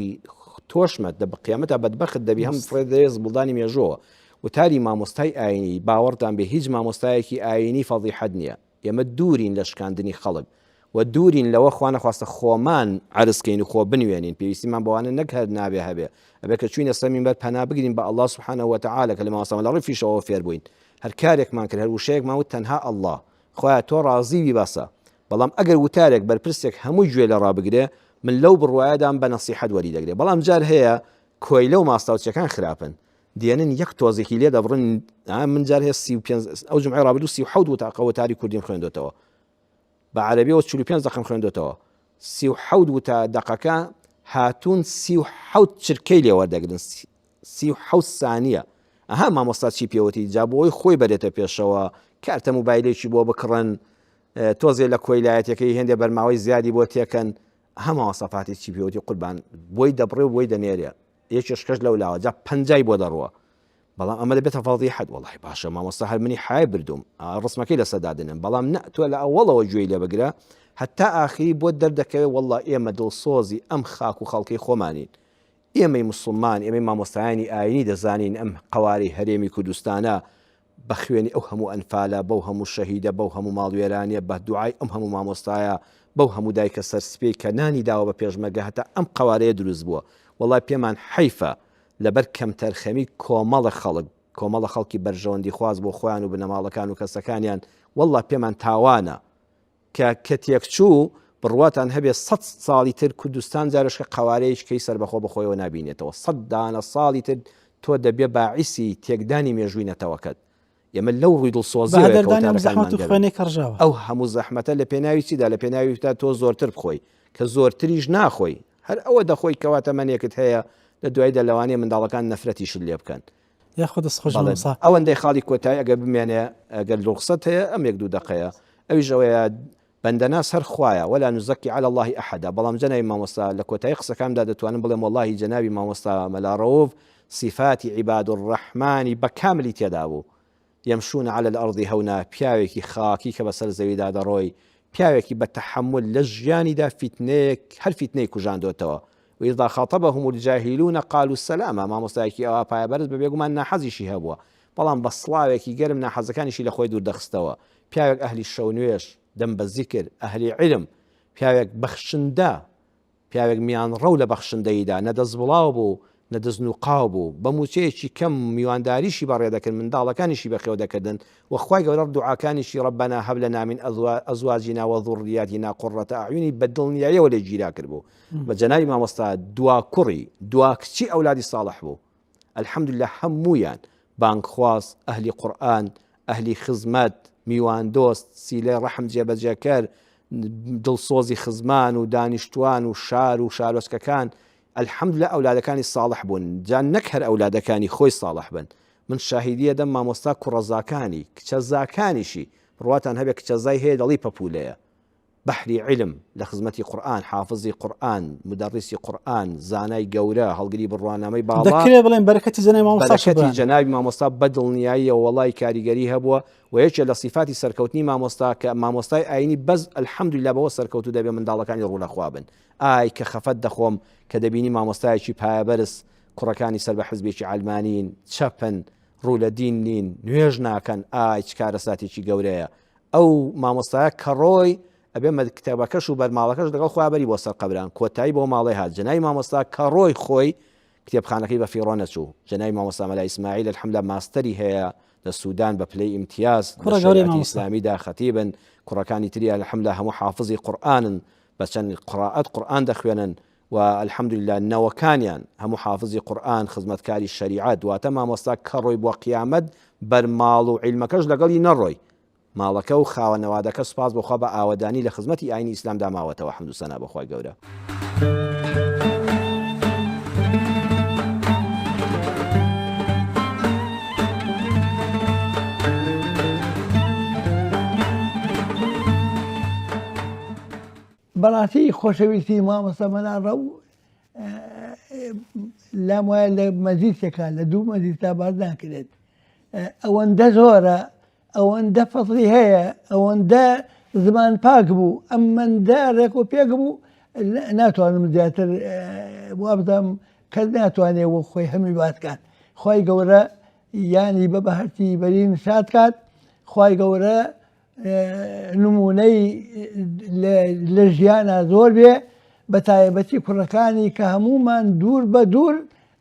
تۆشمەت دە قیامەتە بەدبەخت دەبی هەم فرێدرێز بڵدانی مێژۆوە وتاری مامۆستای ئاینی باوەڕتان بێ هیچ مامۆستایەکی ئاینی فەضیحەت نییە ئێمە دوورین لە شکاندنی خەڵک و دوورین لەوە خوا نەخواستە خۆمان عرزکەین و خۆ بنوێنین پێویستیمان بەوانە نەک هەر نابێ هەبێ ئەبێ کە چوینە سەمینبەر پەنا بگرین بە ئەڵڵا سوبحانەهو وتەعالە کە لە ماوەسەمە لە ڕیفیشەوە فێر بووین هەر کارێکمان کرد هەر وشەیەکمان وت تەنها ئەڵڵا خۆیان تۆ ڕازی بیبەسە بەڵام ئەگەر وتارێک بەرپرسێک هەموو گوێ لە ڕابگرێ من لەو بڕوایەدام بە نەسیحەت وەری دەگرێ بەڵام جار هەیە کۆی لەو ماستاوچەکان خراپن دێنن یەک تۆزێکی لێ دەبڕن من جار هەیە 35 ئەو جمعی ڕابردوو 37 وتاقەوە تاری کوردیم خوێندوتەوە بە عەرەبیەوە 45 دقەم خوێندوتەوە 37 وتا دقەکە هاتوون 37 چرکەی لێ وەردەگرن 37 سانیە ئەها مامۆستا چی پێوەتی جا بۆی خۆی بەرێتە پێشەوە کارتە موبایلێکی بۆ بکڕن تۆزێ لە کۆیلایەتەکەی هێندێ بەرماوەی زیادی بۆ تێکەن هەماوە سەفاتی چی پێوەتی قوربان بۆی دەبڕێ و بۆی دەنێرێ یەکێشکەش لەو لاوە جا پەنجای بۆ دەڕوە بەڵام ئەمە دەبێتە فەضیحەت وەڵڵاهی باشە مامۆستا هەر منی حای بردوم ڕسمەکەی لەسەدادنم بەڵام نە تۆ لە ئەوڵەوە گوێی لێ بگرە هەتا ئاخری بۆ دەردەکەوێت وەڵڵا ئێمە دڵسۆزی ئەم خاک و خەڵکی خۆمانین ئێمەی موسڵمان ئێمەی مامۆستایانی ئاینی دەزانین ئەم قەواری هەرێمی کوردستانە بە خوێنی ئەو هەموو ئەنفالە بەو هەموو شەهیدە بەو هەموو ماڵوێرانیە بە دوعای ئەم هەموو مامۆستایە بەو هەموو دایکە سەرسپێی کە نانی داوە بە پێشمەگە هەتا ئەم قەوارەیە دروست بووە وەڵای پێمان حیفە لەبەر کەم تەرخەمی کۆمەڵە خەڵکی بەرژەوەندی خواز بۆ خۆیان و بنەماڵەکان و کەسەکانیان وەڵا پێمان تاوانە کە تێکچوو بڕواتان هەبێ 100 ساڵی تر کوردستان جارشکە قەوارەیەش کەی سەربەخۆ بەخۆیەوە نبینێتەوە 100 دانە ساڵی تر تۆ دەبێ باعیسی تێکدانی مێژووی نەتەوەکەت ئێمە لەو ڕووی دڵسۆزی ئەو هەموو زەحمەتە لە پێناوی چیدا لە پێناوی تا تۆ زۆرتر بخۆی کە زۆرتریش ناخۆی هەر ئەوە دەخۆی کەواتە منێکت هەیە لە دوای دەلەوانێ منداڵەکان نەفرەتیشت لێ بکەن ئەوەندەی خاڵی کۆتایی ئەگە بمێنێ ئەگەر ڕوخسەت هەیە ئەم 1-2 دقەیە ئەویش ئەوەیە بەندەناس هەر خوایە وەلا نوزەکی عەلی الله ئەحەدا بەڵام جەنابی مامۆستا لە کۆتایی قسەکاندا دەتوانم بڵێم وەڵڵاهی جەنابی مامۆستا مەلا ڕەوف صفاتی عیباد الرەحمانی بە کاملی تێدا بوو يمشون على الأرض هونا پیاوێکی خاکی کە بەسەر زەویدا دەڕۆی پیاوێکی بە تەحمل لە ژیانیدا فیتنەیەک هەر فیتنەی کوژاندۆتەوە وإذا خاطبهم الجاهلون قالوا السلام مامۆستایەکی ئەوە پایەبەرز بە بێگومان ناحەزیشی هەبووە بەڵام بە سڵاوێکی گەرم ناحەزەکانیشی لە خۆی دوور دەخستەوە پیاوێک ئەهلی شەو نوێش دەم بە زیکر ئەهلی علم پیاوێک بەخشندە پیاوێک میان ڕەو لە بەخشندەیدا نەدەست بڵاو بوو نەدەست و قاو بوو بە موچەیەکی کەم میوانداریشی بەڕێدەکرد منداڵەکانیشی بەخێو دەکردن و خوای گەورە دوعاکانیشی ڕەبەنا هەب لەنا من ئەزواجنا وذوریاتنا قڕەتە ئەعیونی بە دڵنیاییەوە لێ گیرا کرد بوو بە جەنابی مامۆستا دوا کوڕی دوا کچی ئەولادی ساڵح بوو الحەمدولله هەموویان بانگخواز ئەهلی قورئان ئەهلی خزمەت میوان دۆست سیلەی ڕەحم جێبەجێکەر دڵسۆزی خزمان و دانیشتوان و شار و شارۆچکەکان الحەمدولله ئەولادەکانی ساڵح بوون جان نەک هەر ئەولادەکانی خۆی ساڵح بن من شاهیدیە دەم مامۆستا کوڕەزاکانی کچەزاکانیشی ڕواتان هەبێ کچەزای هەیە دەڵی پەپولەیە بەحری علم لە خزمەتی قورئان حافظی قورئان مدەڕیسی قورئان زانای گەورە هەڵگری بڕوانامەی باڵا دەکرێت بڵێن بەرەکەتی جەنابی مامۆستا بەرەکەتی جەنابی مامۆستا بەدڵنیاییە وەڵای کاریگەری هەبووە و یەکێک لە صفاتی سەرکەوتنی مامۆستا کە مامۆستای ئاینی بەز الحەمدولله بەوە سەرکەوتو دەبێ منداڵەکانی ڕوونەخوا بن ئای کە خەفەت دەخۆم کە دەبینی مامۆستایەکی پایەبەرز کوڕەکانی سەر بە حزبێکی عەلمانین چەپن ڕوو لە دین نین نوێژ ناکەن ئای چ کارەساتێکی گەورەیە ئەو مامۆستایە کە ڕۆی ئەبێ کتێبەکەش و بەرماڵەکەش لەگەڵ خوابەری بۆ سەر قەبران کۆتایی بۆ ماڵی هات جەنابی مامۆستا کە ڕۆی خۆی کتێبخانەکەی بە فیڕۆ نەچوو جەنابی مامۆستا مەلا ئیسماعیل الحەمدولله ماستەری هەیە لە سوودان بە پلەی ئیمتیاز لە شەریعەتی ئیسلامیدا خەتیبن کوڕەکانی تری الحەمدولله هەموو حافظی قورئانن بە چەند قراءەت قورئان دەخوێنن و الحەمدولله نەوەکانیان هەموو حافظی قورئان خزمەتکاری شەریعەت دواتە مامۆستا کە ڕۆی بۆ قیامەت بەرماڵ و عیلمەکەش لەگەڵی نەڕۆی ماڵەکە و خاوەنەوادەکە سوپاس بۆخوا بە ئاوەدانی لە خزمەتی ئاینی ئیسلامدا ماوەتەوە حەمد و سەنا بەخوای گەورە بەڕاستی خۆشەویستی مامۆستا مەلا ڕەو لام وایە لە مەزیدێکە لە دوو مەزید تا باز ناکرێت ئەوەندە زۆرە ئەوەندە فەزڵی هەیە ئەوەندە زمان پاک بوو ئەمەندە ڕێک و پێک بوو ناتوانم زیاتر وا بدەم کەس ناتوانێت وە خۆی هەمی باسکات خی گەورە یانی بە بەهەرتی بەرین شاد کات خی گەورە نمونەی لە ژیانە زۆر بێ بە تایبەتی کوڕەکانی کە هەمومان دوور بە دوور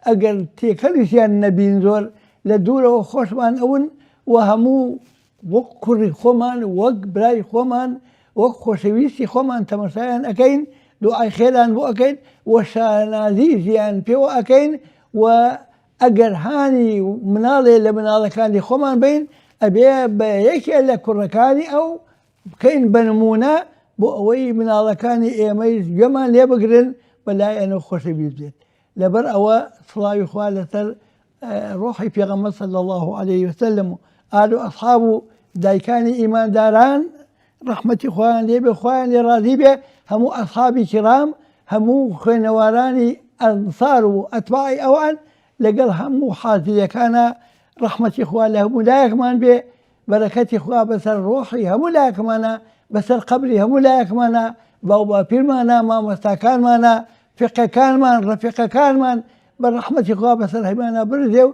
ئەگەر تێکەڵیشیان نەبین زۆر لە دوورەوە خۆشمان ئەون و هەموو وەک کوڕی خۆمان وەک برای خۆمان وەک خۆشەویستی خۆمان تەمەشایان ئەەکەین دوعای خێران بۆ ئەەکەین و شانازی ژیان پێوە ئەەکەین و ئەگەر هانی مناڵێ لە مناڵەکانی خۆمان بین ئەبێ بە یەکێ لە کوڕەکانی ئەو بکەین بەنمونە بۆ ئەوەی مناڵەکانی ئێمەی گوێمان لێ بگرن بەلای ئەنەوە خۆشەویست بێت لەبەر ئەوە سڵاوی خوا لەسەر ڕۆحی پێغەمبەر صلی الله عليه وسلم و ئال و ئەصحاب و دایکانی ئیمانداران ڕەحمەتی خۆیان لێ بێ خۆیان لێ ڕازی بێ هەموو ئەصحابی کرام هەموو خوێنەوارانی ئەنسار و ئەتباعی ئەوان لەگەڵ هەموو حازیەکانە ڕەحمەتی خوا لە هەموو لایەکمان بێ بەرەکەتی خوا بەسەر ڕۆحی هەموو لایەکمانە بەسەر قبری هەموو لایەکمانە باو باپیرمانە مامۆستاکانمانە فقەکانمان ڕەفیقەکانمان بە ڕەحمەتی خوا بەسەر هەمانە بردێ و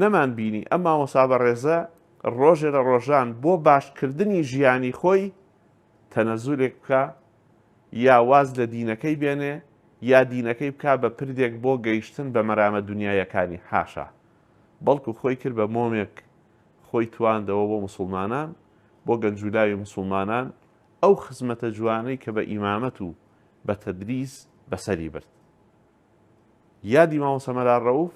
نەمان بینی ئەم مامۆستا بەڕێزە ڕۆژێ لە ڕۆژان بۆ باشکردنی ژیانی خۆی تەنەزولێک بکە یا واز لە دینەکەی بێنێ یا دینەکەی بکە بە پردێک بۆ گەیشتن بە مەرامە دنیایەکانی حاشا بەڵکو خۆی کرد بە مۆمێک خۆی تواندەوە بۆ موسڵمانان بۆ گەنجولاوی موسڵمانان ئەو خزمەتە جوانەی کە بە ئیمامەت و بە تەدریس بەسەری برد یادی مامۆستا مەلار ڕەوف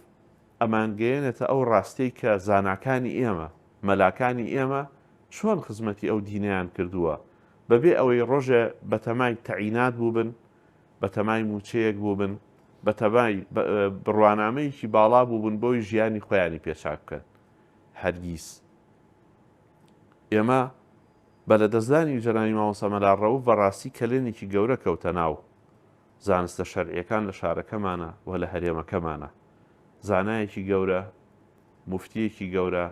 ئەمانگەیەنێتە ئەو ڕاستەی کە زاناکانی ئێمە مەلاکانی ئێمە چۆن خزمەتی ئەو دینیان کردووە بەبێ ئەوەی ڕۆژێ بە تەمای تەعینات بوو بن بە تەمای موچەیەک بوو بن بە تەمای بڕوانامەیەکی باڵا بوو بن بۆی ژیانی خۆیانی پێچاک بکەن هەرگیز ئێمە بە لەدەستدانی جەنابی مامۆستا مەلار ڕەوف بەڕاستی کەلێنێکی گەورە کەوتە ناو زانستە شەرعیەکان لە شارەکەمانە و لە هەرێمەکەمانە زانایەکی گەورە موفتیەکی گەورە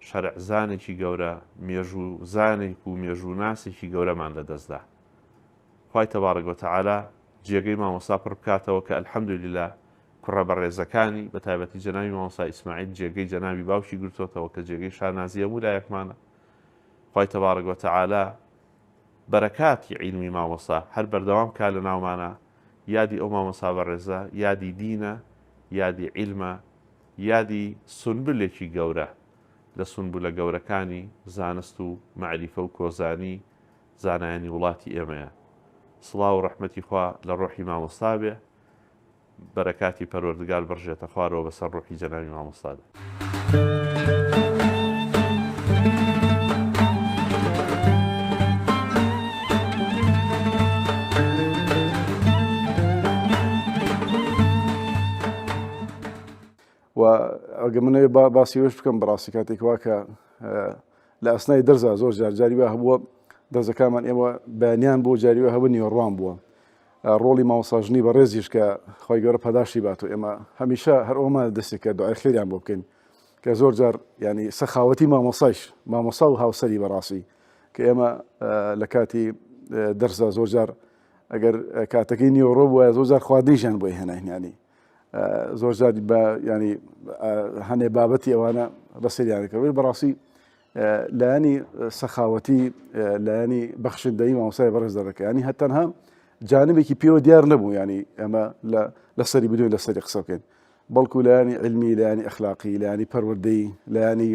شەرعزانێکی گەورە مێژوو زانێک و مێژوو ناسێکی گەورەمان لەدەستدا خوای تەبارەک و تەعالا جێگەی مامۆستا پڕ بکاتەوە کە ئەلحەمدوللیلا کوڕە بەڕێزەکانی بە تایبەتی جەنابی مامۆستا ئیسماعیل جێگەی جەنابی باوکی گرتوتەوە کە جێگەی شانازی هەموو لایەکمانە خوای تەبارەک و تەعالا بەرەکاتی عیلمی مامۆستا هەر بەردەوام کا لە ناومانە یادی ئەو مامۆستا بەڕێزە یادی دینە یادی عیلمە یادی سنبلێکی گەورە لە سنبولە گەورەکانی زانست و معریفە و کۆزانی زانایانی وڵاتی ئێمەیە سڵاو و ڕەحمەتی خوا لە ڕۆحی مامۆستا بێ بەرەکاتی پەروەردگار بڕژێتە خوارەوە بەسەر ڕۆحی جەنابی مامۆستادا و ئەگە منەوێ باسیێش بکەم بەڕاستی کاتێک وا کە لە ئەسنای دەرزە زۆر جاری وە هەبووە دەرزەکانمان ئێمە بەیانیان بۆ جاریوە هەبوو نیوەڕوان بووە ڕۆڵی مامۆستاژنی بە ڕێزیش کە خۆی گەورە پەداشتی بات و ئێمە هەمیشە هەر ئەومان دەستێکە دوعای خێریان بۆ بکەین کە زۆر جار ینی سەخاوەتی مامۆسایش مامۆستا و هاوسەری بەڕاستی کە ئێمە لە کاتی دەرزە زۆر جار ئەگەر کاتەکەی نیوەڕۆ بووە زۆر جار خواردنیشیان بۆی هێناین ینی زۆر جاری بە ینی هەنێ بابەتی ئەوانە بەسەریانەکەوەی بەڕاستی لایانی سەخاوەتی لایانی بەخشندەی مامۆستای بەڕێز دەڕەکە ینی هەتەنها جانبێکی پێوە دیار نەبوو ینی ئەمە لەسەری بدوین لەسەری قسە بکەین بەڵکو لایانی علمی لایانی ئەخلاقی لایانی پەروەردەی لایانی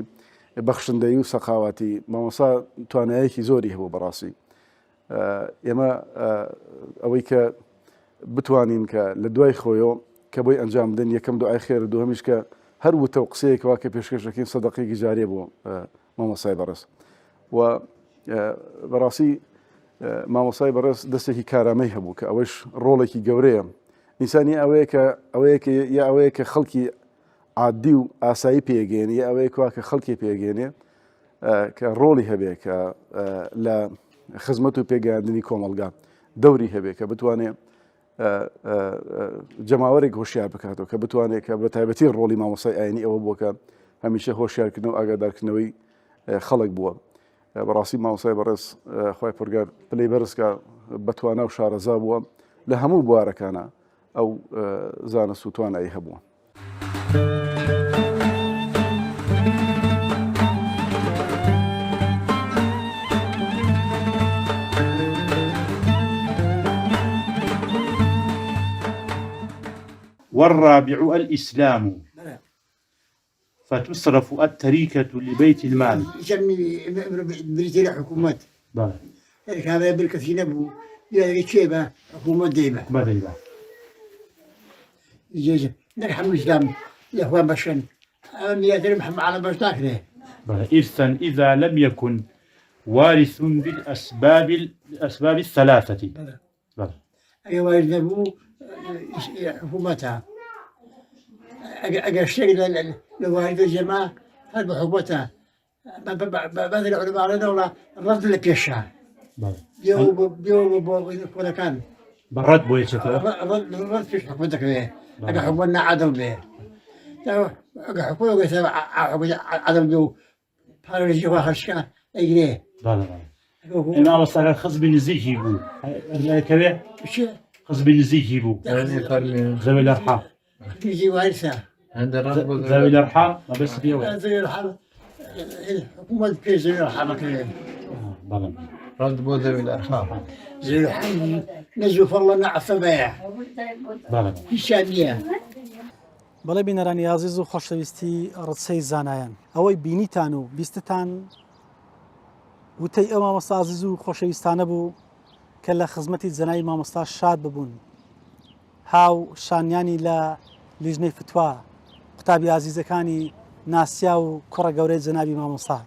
بەخشندەی و سەخاوەتی مامۆستا توانایەکی زۆری هەبوو بەڕاستی ئێمە ئەوەی کە بتوانین کە لە دوای خۆیەوە کە بۆی ئەنجام بدەن یەکەم دوعای خێر و دووهەمیش کە هەر وتە و قسەیەکەوە کە پێشکەشەکەین سەدەقەیەکی جارێ بۆ مامۆستای بەڕێز و بەڕاستی مامۆستای بەڕێز دەستێکی کارامەی هەبوو کە ئەوەش ڕۆڵێکی گەورەیە نیسانی ئەوەیە کە خەڵکی عادی و ئاسایی پێگەێنێ یا ئەوەیە کە خەڵکی پێگەێنێ کە ڕۆڵی هەبێ کە لە خزمەت و پێگەاندنی کۆمەلگا دەوری هەبێ کە بتوانێت جەماوەرێک هۆشیار بکاتەوە کە بتوانێت کە بە تایبەتی ڕۆڵی مامۆسای ئاینی ئەوە بووە هەمیشە هۆشیارکردن و ئاگادارکردنەوەی خەڵک بووە. بەڕاستی مامۆسای بەڕێز خۆی پرگار پلەی بەرزکە بەتوانە و شارەزا بووە لە هەموو بوارەکانە ئەو زانست و توانایی هەبووە. والرابع الإسلام فتصرف التركة لبيت المال. يسمي بريتيرا حكومات. هذا بالكثير نبو يا كيبة حكومة ديبة. بديبة. يجي نرحم الإسلام يا إخوان بشن. أمنية محمد على بشتاك له. إرثا إذا لم يكن وارث بالأسباب الثلاثة. أيوة نبو حكومتها. أشتغل لوالد الجماعة هذا حكومتها. بعض العلماء على دولة الرد اللي بيشها. بيو ولا كان. برد بويشة. الرد فيش حكومتك به. أجا حكومتنا عدم به. أجا حكومة عدم جو. هذا اللي جوا خشكا أجريه. إمام الصلاة خصب نزيه بو. كذا. خصب نزيه بو. ذوي الأرحام. يجي وارثة. عند الرب ذوي الأرحام ما بس فيه. ذوي الأرحام. الحكومة كيف ذوي الأرحام كذا. رد بو ذوي الأرحام. ذوي الأرحام نزوف الله نعف بيع. هشامية. بەڵێ بینەرانی عزیز و خۆشەویستی ڕچەی زانایان ئەوەی بینیتان و بیستتان وتەی ئەو مامۆستا عزیز و خۆشەویستانە بوو کە لە خزمەتی جەنابی مامۆستا شاد ببوون هاو شانیانی لە لیژنەی فتوا قوتابی عزیزەکانی ناسیا و کوڕە گەورەی جەنابی مامۆستا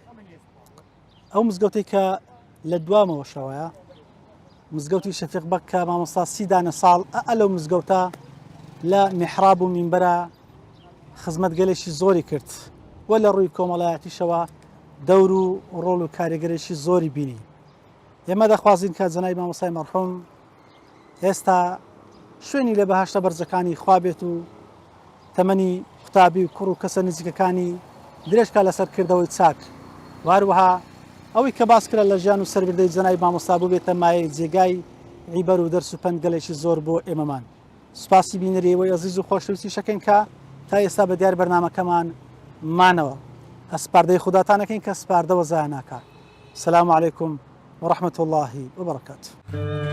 ئەو مزگەوتەی کە لە دوامەوە شەوەیە مزگەوتی شەفیق بەک کە مامۆستا 30 ساڵ ئەلەو مزگەوتە لە میحراب و مینبەرە خزمەت گەلێکی زۆری کرد وە لە ڕووی کۆمەڵایەتیشەوە دەور و ڕۆڵ و کاریگەرێکی زۆری بینی ئێمە دەخوازین کە جەنابی مامۆستای مەرحوم ئێستا شوێنی لە بەهەشتە بەرزەکانی خوا بێت و تەمەنی قوتابی و کوڕ و کەسە نزیکەکانی درێژکە لەسەر کردەوەی چاک واروەها ئەوەی کە باس کرا لە ژیان و سەربردەی جەنابی مامۆستا بوو بێتە مایەی جێگای عیبەر و دەرس و پەند گەلێکی زۆر بۆ ئێمەمان سوپاسی بینەریەوەی عزیز و خۆشەویستی شەکەین کە تا ئێستا بە دیار بەرنامەکەمان مانەوە ئەسپاردەی خوداتانەکەین کە سپاردەوە زایە ناکات. سەلام عەلەیکوم وەڕەحمەتوڵڵاهی وبەڕەکاتوه.